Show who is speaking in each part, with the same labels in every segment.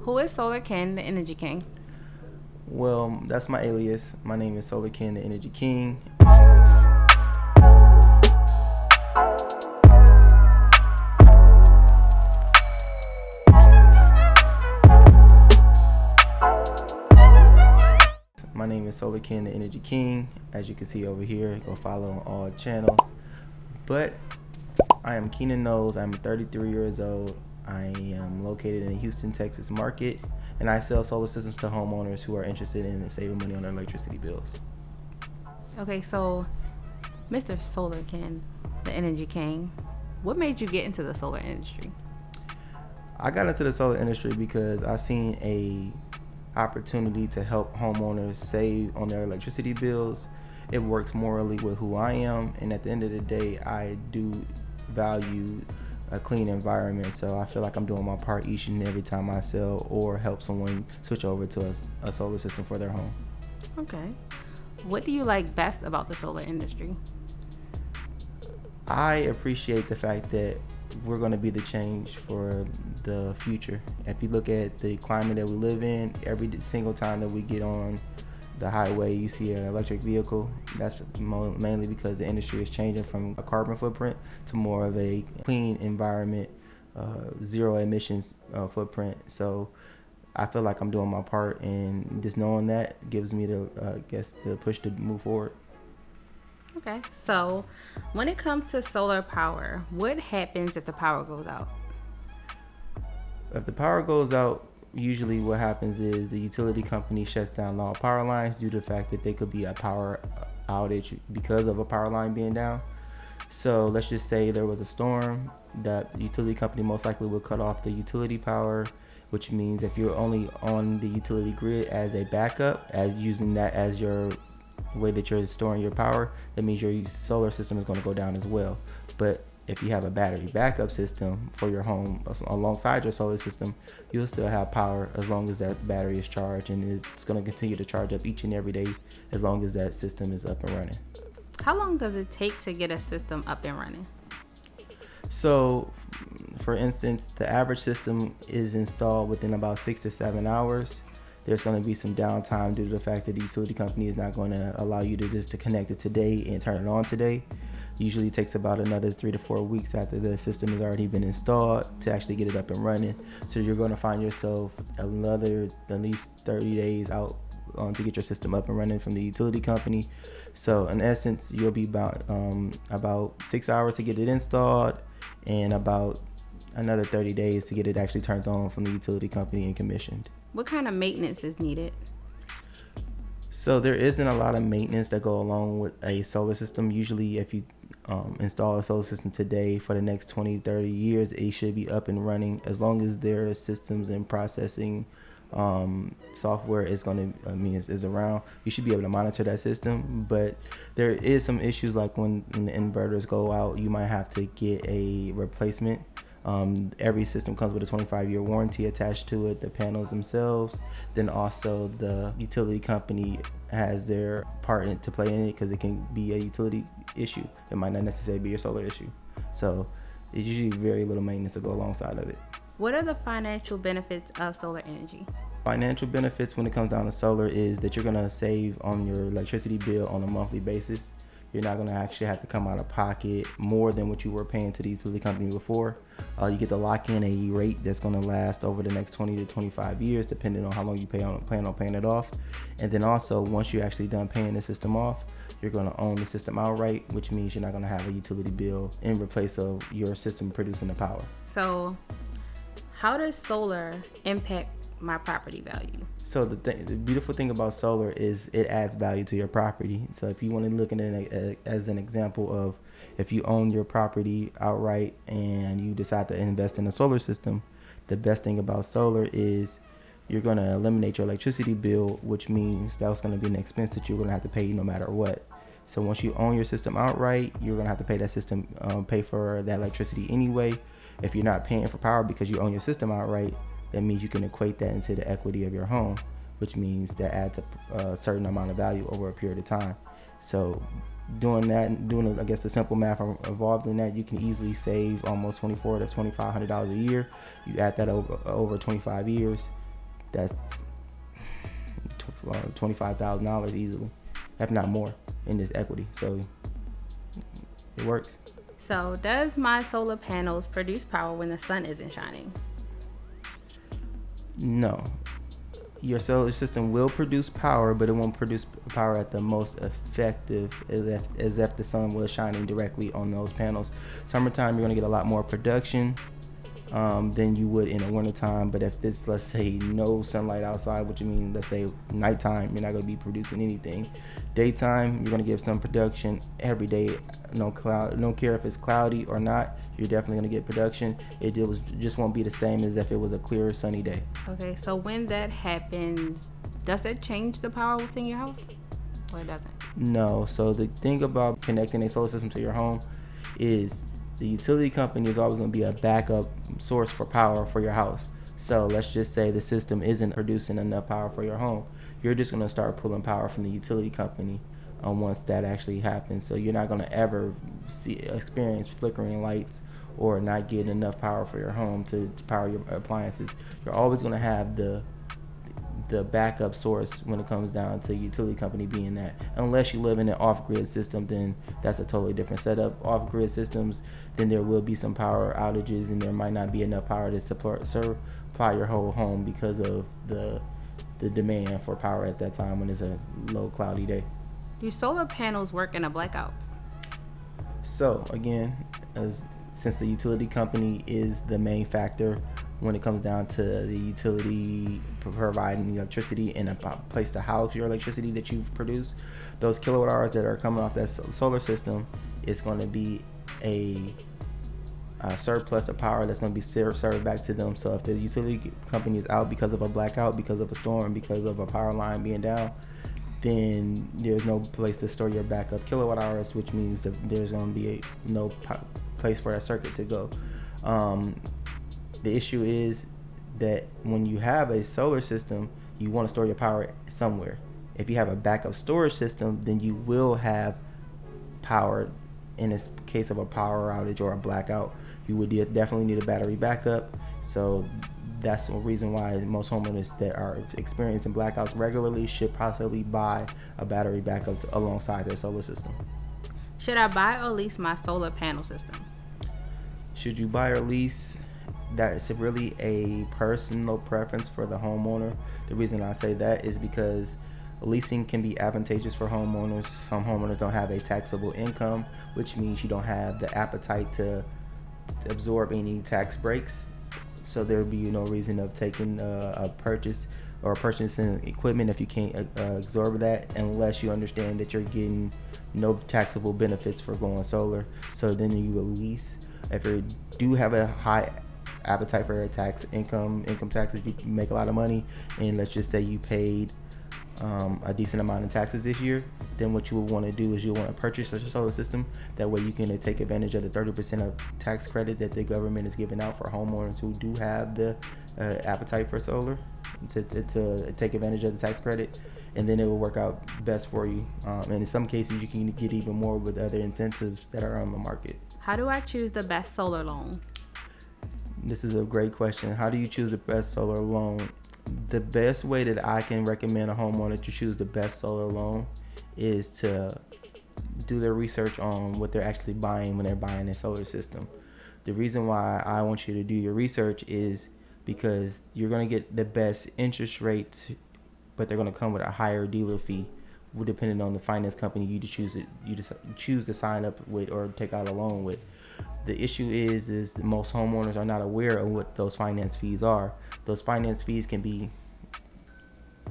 Speaker 1: Who is Solar Ken, the Energy King?
Speaker 2: Well, that's my alias. My name is Solar Keenen, the Energy King. My name is Solar Keenen, the Energy King. As you can see over here, go follow on all channels. But I am Keenen Knowles. I'm 33 years old. I am located in the Houston, Texas market, and I sell solar systems to homeowners who are interested in saving money on their electricity bills.
Speaker 1: Okay, so Mr. Solar Ken, the Energy King, what made you get into the solar industry?
Speaker 2: I got into the solar industry because I seen a opportunity to help homeowners save on their electricity bills. It works morally with who I am, and at the end of the day, I do value a clean environment, so I feel like I'm doing my part each and every time I sell or help someone switch over to a solar system for their home.
Speaker 1: Okay. What do you like best about the solar industry?
Speaker 2: I appreciate the fact that we're going to be the change for the future. If you look at the climate that we live in, every single time that we get on the highway, you see an electric vehicle. That's mainly because the industry is changing from a carbon footprint to more of a clean environment, zero emissions footprint. So I feel like I'm doing my part, and just knowing that gives me the push to move forward.
Speaker 1: Okay, so when it comes to solar power, what happens if the power goes out?
Speaker 2: If the power goes out, usually what happens is the utility company shuts down all power lines due to the fact that there could be a power outage because of a power line being down. So let's just say there was a storm, that utility company most likely will cut off the utility power, which means if you're only on the utility grid as a backup, as using that as your way that you're storing your power, that means your solar system is going to go down as well. But if you have a battery backup system for your home alongside your solar system, you'll still have power as long as that battery is charged, and it's going to continue to charge up each and every day as long as that system is up and running.
Speaker 1: How long does it take to get a system up and running?
Speaker 2: So, for instance, the average system is installed within about 6 to 7 hours. There's going to be some downtime due to the fact that the utility company is not going to allow you to connect it today and turn it on today. Usually it takes about another 3 to 4 weeks after the system has already been installed to actually get it up and running. So you're going to find yourself another at least 30 days out to get your system up and running from the utility company. So in essence, you'll be about 6 hours to get it installed, and about another 30 days to get it actually turned on from the utility company and commissioned.
Speaker 1: What kind of maintenance is needed?
Speaker 2: So there isn't a lot of maintenance that go along with a solar system. Usually if you install a solar system today, for the next 20, 30 years, it should be up and running as long as their systems and processing software is is around. You should be able to monitor that system, but there is some issues like when the inverters go out, you might have to get a replacement. Every system comes with a 25-year warranty attached to it, the panels themselves. Then also the utility company has their part to play in it, because it can be a utility issue. It might not necessarily be your solar issue. So it's usually very little maintenance to go alongside of it.
Speaker 1: What are the financial benefits of solar energy?
Speaker 2: Financial benefits when it comes down to solar is that you're going to save on your electricity bill on a monthly basis. You're not going to actually have to come out of pocket more than what you were paying to the utility company before. You get to lock in a rate that's going to last over the next 20 to 25 years, depending on how long you plan on paying it off. And then also, once you're actually done paying the system off, you're going to own the system outright, which means you're not going to have a utility bill in replace of your system producing the power.
Speaker 1: So how does solar impact my property value?
Speaker 2: So the beautiful thing about solar is it adds value to your property. So if you want to look at it as an example of, if you own your property outright and you decide to invest in a solar system, the best thing about solar is you're going to eliminate your electricity bill, which means that's going to be an expense that you're going to have to pay no matter what. So once you own your system outright, you're going to have to pay that system, pay for that electricity anyway. If you're not paying for power because you own your system outright, that means you can equate that into the equity of your home, which means that adds a certain amount of value over a period of time. So doing the simple math involved in that, you can easily save almost $2,400 to $2,500 a year. You add that over 25 years, that's $25,000 easily, if not more, in this equity. So it works.
Speaker 1: So, does my solar panels produce power when the sun isn't shining?
Speaker 2: No. Your solar system will produce power, but it won't produce power at the most effective as if the sun was shining directly on those panels. Summertime, you're going to get a lot more production than you would in the wintertime. But if it's, let's say, no sunlight outside, which means, let's say, nighttime, you're not going to be producing anything. Daytime, you're going to get some production every day. No cloud, don't care if it's cloudy or not, you're definitely going to get production. It just won't be the same as if it was a clear, sunny day.
Speaker 1: Okay, so when that happens, does that change the power within your house, or it doesn't?
Speaker 2: No. So the thing about connecting a solar system to your home is the utility company is always going to be a backup source for power for your house. So let's just say the system isn't producing enough power for your home. You're just going to start pulling power from the utility company once that actually happens. So you're not going to ever experience flickering lights or not getting enough power for your home to power your appliances. You're always going to have the backup source when it comes down to utility company being that. Unless you live in an off-grid system, then that's a totally different setup. Off-grid systems, then there will be some power outages and there might not be enough power to supply your whole home because of the demand for power at that time when it's a low, cloudy day.
Speaker 1: Do solar panels work in a blackout?
Speaker 2: So again, since the utility company is the main factor when it comes down to the utility providing electricity and a place to house your electricity that you've produced, those kilowatt hours that are coming off that solar system is going to be a surplus of power that's going to be served back to them. So if the utility company is out because of a blackout, because of a storm, because of a power line being down, then there's no place to store your backup kilowatt hours, which means that there's going to be no place for that circuit to go. The issue is that when you have a solar system, you want to store your power somewhere. If you have a backup storage system, then you will have power in this case of a power outage or a blackout. You would definitely need a battery backup. So that's the reason why most homeowners that are experiencing blackouts regularly should possibly buy a battery backup alongside their solar system.
Speaker 1: Should I buy or lease my solar panel system?
Speaker 2: Should you buy or lease? That's really a personal preference for the homeowner. The reason I say that is because leasing can be advantageous for homeowners. Some homeowners don't have a taxable income, which means you don't have the appetite to absorb any tax breaks. So there would be no reason of taking a purchase or purchasing equipment if you can't absorb that, unless you understand that you're getting no taxable benefits for going solar. So then you will lease. If you do have a high appetite for income taxes, you make a lot of money, and let's just say you paid a decent amount in taxes this year, then what you would want to do is you'll want to purchase a solar system. That way you can take advantage of the 30% of tax credit that the government is giving out for homeowners who do have the appetite for solar to take advantage of the tax credit, and then it will work out best for you. And in some cases you can get even more with other incentives that are on the market.
Speaker 1: How do I choose the best solar loan?
Speaker 2: This is a great question. How do you choose the best solar loan? The best way that I can recommend a homeowner to choose the best solar loan is to do their research on what they're actually buying when they're buying a solar system. The reason why I want you to do your research is because you're going to get the best interest rates, but they're going to come with a higher dealer fee, depending on the finance company you choose to sign up with or take out a loan with. The issue is that most homeowners are not aware of what those finance fees are. Those finance fees can be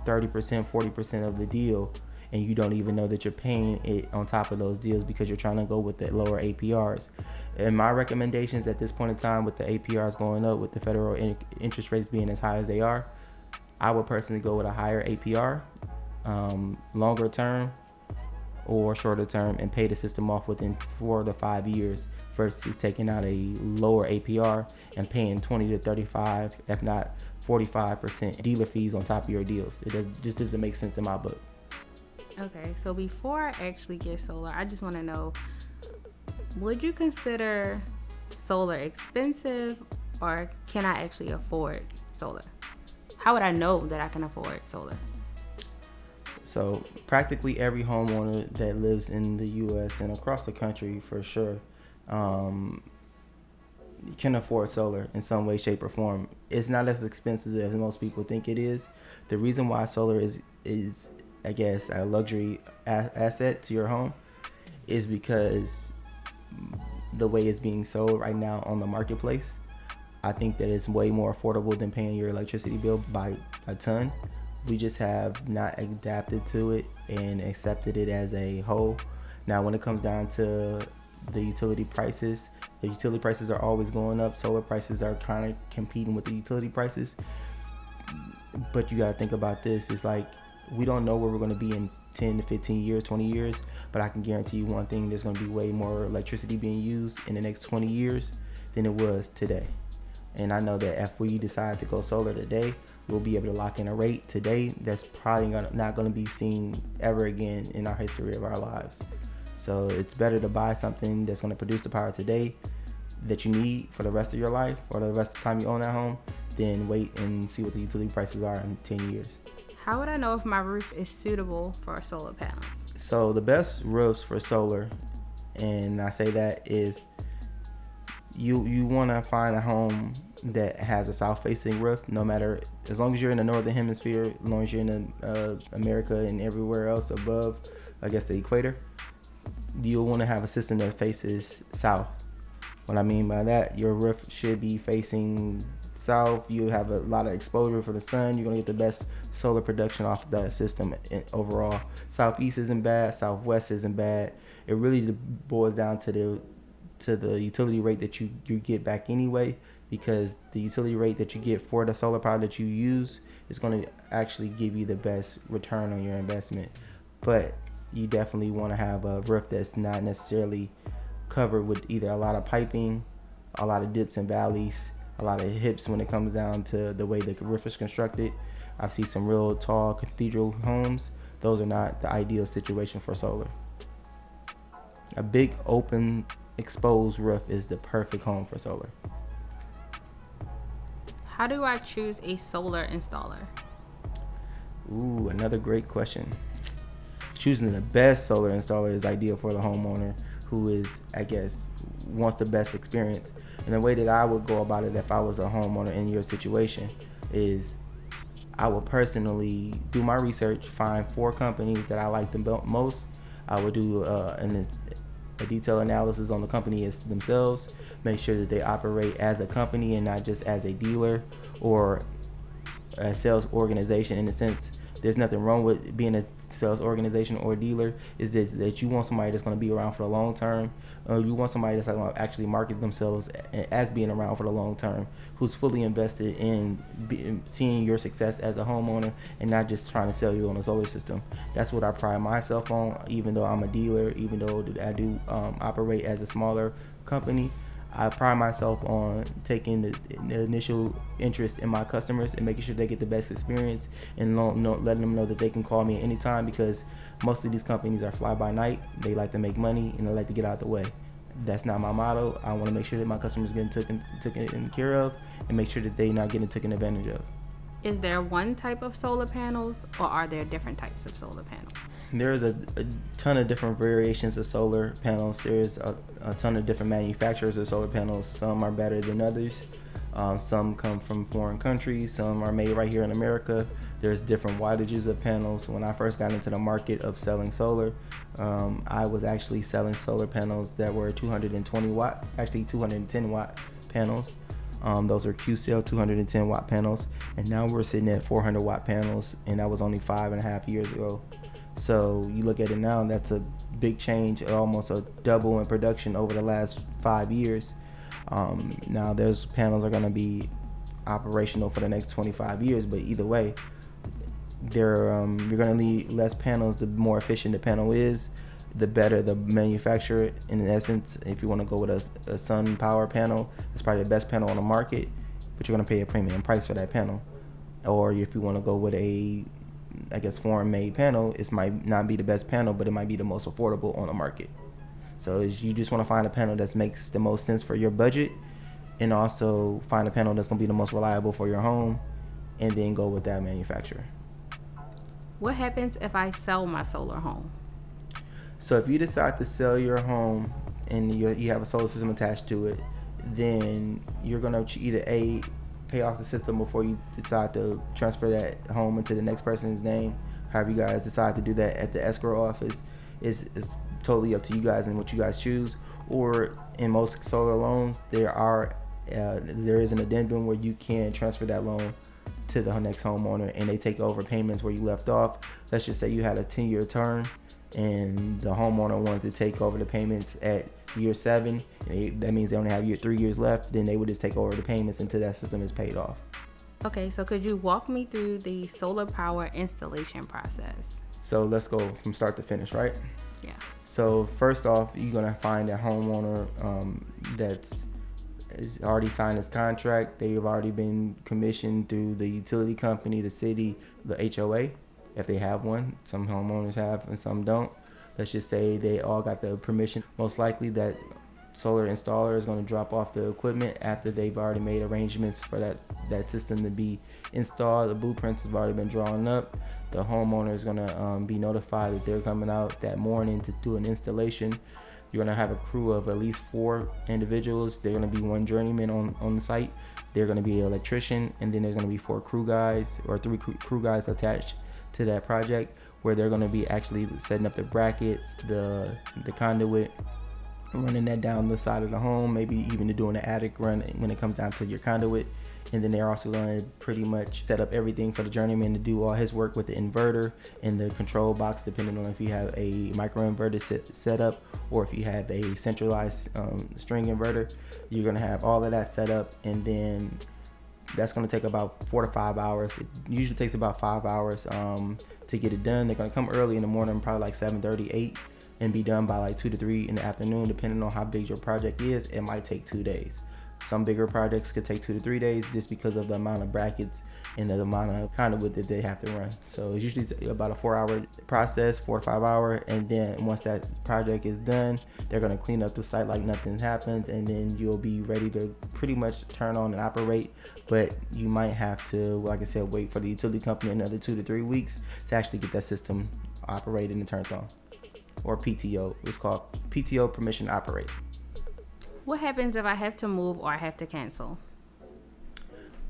Speaker 2: 30%, 40% of the deal, and you don't even know that you're paying it on top of those deals because you're trying to go with the lower APRs. And my recommendations at this point in time, with the APRs going up, with the federal interest rates being as high as they are, I would personally go with a higher APR, longer term or shorter term, and pay the system off within 4 to 5 years versus taking out a lower APR and paying 20 to 35, if not 45% dealer fees on top of your deals. Just doesn't make sense in my book.
Speaker 1: Okay, so before I actually get solar, I just want to know, would you consider solar expensive, or can I actually afford solar? How would I know that I can afford solar?
Speaker 2: So practically every homeowner that lives in the U.S. and across the country, for sure, um, can afford solar in some way, shape, or form. It's not as expensive as most people think it is. The reason why solar is I guess a luxury asset to your home is because the way it's being sold right now on the marketplace. I think that it's way more affordable than paying your electricity bill by a ton. We just have not adapted to it and accepted it as a whole. Now, when it comes down to the utility prices are always going up. Solar prices are kind of competing with the utility prices. But you got to think about this. It's like we don't know where we're going to be in 10 to 15 years, 20 years. But I can guarantee you one thing, there's going to be way more electricity being used in the next 20 years than it was today. And I know that if we decide to go solar today, we'll be able to lock in a rate today that's probably not going to be seen ever again in our history of our lives. So it's better to buy something that's going to produce the power today that you need for the rest of your life or the rest of the time you own that home than wait and see what the utility prices are in 10 years.
Speaker 1: How would I know if my roof is suitable for solar panels?
Speaker 2: So the best roofs for solar, and I say that, is you want to find a home that has a south-facing roof. No matter, as long as you're in the northern hemisphere, as long as you're in America and everywhere else above, I guess, the equator, you'll want to have a system that faces south. What I mean by that, your roof should be facing south. You have a lot of exposure for the sun. You're gonna get the best solar production off of that system overall. Southeast isn't bad. Southwest isn't bad. It really boils down to the utility rate that you get back anyway, because the utility rate that you get for the solar power that you use is going to actually give you the best return on your investment. But you definitely want to have a roof that's not necessarily covered with either a lot of piping, a lot of dips and valleys, a lot of hips when it comes down to the way the roof is constructed. I've seen some real tall cathedral homes. Those are not the ideal situation for solar. A big open exposed roof is the perfect home for solar.
Speaker 1: How do I choose a solar installer?
Speaker 2: Ooh, another great question. Choosing the best solar installer is ideal for the homeowner who is, I guess, wants the best experience. And the way that I would go about it if I was a homeowner in your situation is I would personally do my research, find 4 companies that I like the most. I would do a detailed analysis on the company themselves, make sure that they operate as a company and not just as a dealer or a sales organization. In a sense, there's nothing wrong with being a sales organization or dealer. Is this that you want somebody that's going to be around for the long term? You want somebody that's going to actually market themselves as being around for the long term, who's fully invested in seeing your success as a homeowner and not just trying to sell you on a solar system. That's what I pride myself on. Even though I'm a dealer, even though I do operate as a smaller company, I pride myself on taking the initial interest in my customers and making sure they get the best experience and letting them know that they can call me at any time, because most of these companies are fly by night. They like to make money and they like to get out of the way. That's not my motto. I want to make sure that my customers get taken care of and make sure that they're not getting taken advantage of.
Speaker 1: Is there one type of solar panels or are there different types of solar panels?
Speaker 2: There's a ton of different variations of solar panels. There's a ton of different manufacturers of solar panels. Some are better than others. Some come from foreign countries. Some are made right here in America. There's different wattages of panels. When I first got into the market of selling solar, I was actually selling solar panels that were 220 watt, actually 210 watt panels. Those are Q-Cell 210 watt panels. And now we're sitting at 400 watt panels, and that was only 5.5 years ago. So you look at it now, that's a big change, almost a double in production over the last 5 years. Now those panels are going to be operational for the next 25 years, but either way, you're going to need less panels. The more efficient the panel is, the better the manufacturer. In essence, if you want to go with a sun power panel, it's probably the best panel on the market, but you're going to pay a premium price for that panel. Or if you want to go with a, I guess, foreign made panel, it might not be the best panel, but it might be the most affordable on the market. So you just want to find a panel that makes the most sense for your budget, and also find a panel that's going to be the most reliable for your home, and then go with that manufacturer.
Speaker 1: What happens if I sell my solar home?
Speaker 2: So if you decide to sell your home and you have a solar system attached to it, then you're going to either pay off the system before you decide to transfer that home into the next person's name. However you guys decide to do that at the escrow office is totally up to you guys and what you guys choose. Or in most solar loans, there is an addendum where you can transfer that loan to the next homeowner and they take over payments where you left off. Let's just say you had a 10-year term and the homeowner wanted to take over the payments at year 7. That means they only have 3 years left. Then they would just take over the payments until that system is paid off.
Speaker 1: Okay, so could you walk me through the solar power installation process?
Speaker 2: So let's go from start to finish, right?
Speaker 1: Yeah.
Speaker 2: So first off, you're gonna find a homeowner that's already signed his contract. They've already been commissioned through the utility company, the city, the HOA, if they have one. Some homeowners have and some don't. Let's just say they all got the permission. Most likely that solar installer is going to drop off the equipment after they've already made arrangements for that system to be installed. The blueprints have already been drawn up. The homeowner is going to be notified that they're coming out that morning to do an installation. You're going to have a crew of at least 4 individuals. They're going to be 1 journeyman on the site. They're going to be an electrician, and then there's going to be 4 crew guys or 3 crew guys attached to that project, where they're going to be actually setting up the brackets, the conduit, running that down the side of the home, maybe even doing an attic run when it comes down to your conduit. And then they're also going to pretty much set up everything for the journeyman to do all his work with the inverter and the control box, depending on if you have a micro inverter set up or if you have a centralized string inverter. You're going to have all of that set up, and then that's going to take about 4 to 5 hours. It usually takes about 5 hours to get it done. They're going to come early in the morning, probably like 7:30, 8, and be done by like 2 to 3 in the afternoon, depending on how big your project is. It might take 2 days. Some bigger projects could take 2 to 3 days just because of the amount of brackets and the amount of conduit that they have to run. So it's usually about a 4-hour process, 4 to 5 hour. And then once that project is done, they're going to clean up the site like nothing happened, and then you'll be ready to pretty much turn on and operate. But you might have to, like I said, wait for the utility company another 2 to 3 weeks to actually get that system operated and turned on. Or PTO. It's called PTO, permission to operate.
Speaker 1: What happens if I have to move or I have to cancel?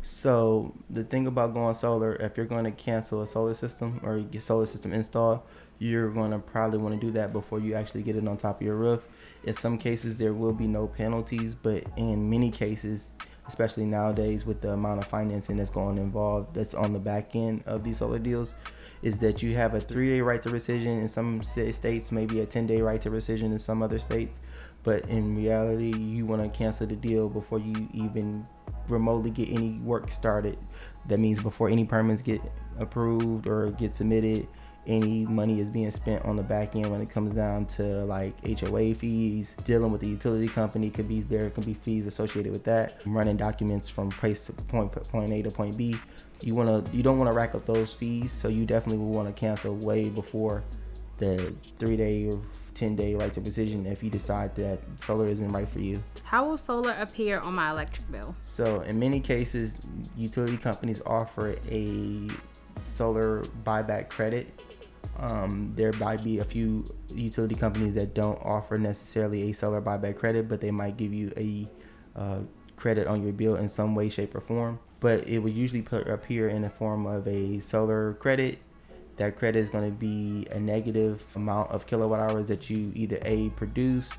Speaker 2: So the thing about going solar, if you're going to cancel a solar system or get solar system installed, you're going to probably want to do that before you actually get it on top of your roof. In some cases, there will be no penalties, but in many cases, especially nowadays with the amount of financing that's going involved, that's on the back end of these solar deals, is that you have a 3-day right to rescission in some states, maybe a 10-day right to rescission in some other states. But in reality, you want to cancel the deal before you even remotely get any work started. That means before any permits get approved or get submitted, any money is being spent on the back end when it comes down to like HOA fees, dealing with the utility company. There can be fees associated with that, running documents from place to point A to point B. You don't want to rack up those fees, so you definitely will want to cancel way before the 3-day or 10-day right to rescission if you decide that solar isn't right for you.
Speaker 1: How will solar appear on my electric bill?
Speaker 2: So in many cases, utility companies offer a solar buyback credit. There might be a few utility companies that don't offer necessarily a solar buyback credit, but they might give you a credit on your bill in some way, shape, or form. But it would usually appear in the form of a solar credit. That credit is going to be a negative amount of kilowatt hours that you either produce,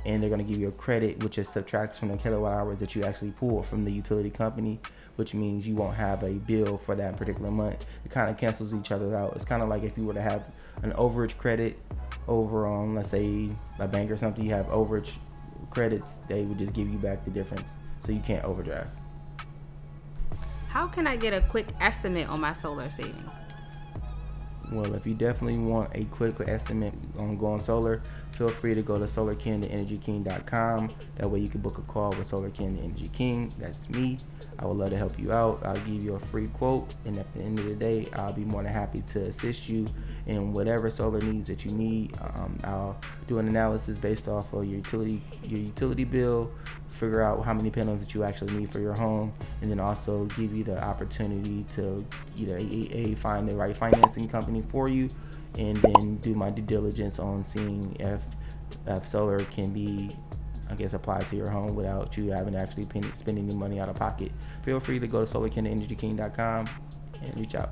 Speaker 2: and they're going to give you a credit which is subtracts from the kilowatt hours that you actually pull from the utility company, which means you won't have a bill for that particular month. It kind of cancels each other out. It's kind of like if you were to have an overage credit over on, let's say, a bank or something. You have overage credits, they would just give you back the difference, so you can't overdraft.
Speaker 1: How can I get a quick estimate on my solar savings?
Speaker 2: Well, if you definitely want a quick estimate on going solar, feel free to go to solarkin.energyking.com. That way you can book a call with Solar Kin, the Energy King. That's me. I would love to help you out. I'll give you a free quote, and at the end of the day, I'll be more than happy to assist you in whatever solar needs that you need. I'll do an analysis based off of your utility bill, figure out how many panels that you actually need for your home, and then also give you the opportunity to either find the right financing company for you, and then do my due diligence on seeing if solar can be, I guess, applied to your home without you having to actually spend any money out of pocket. Feel free to go to solarkin@energyking.com and reach out.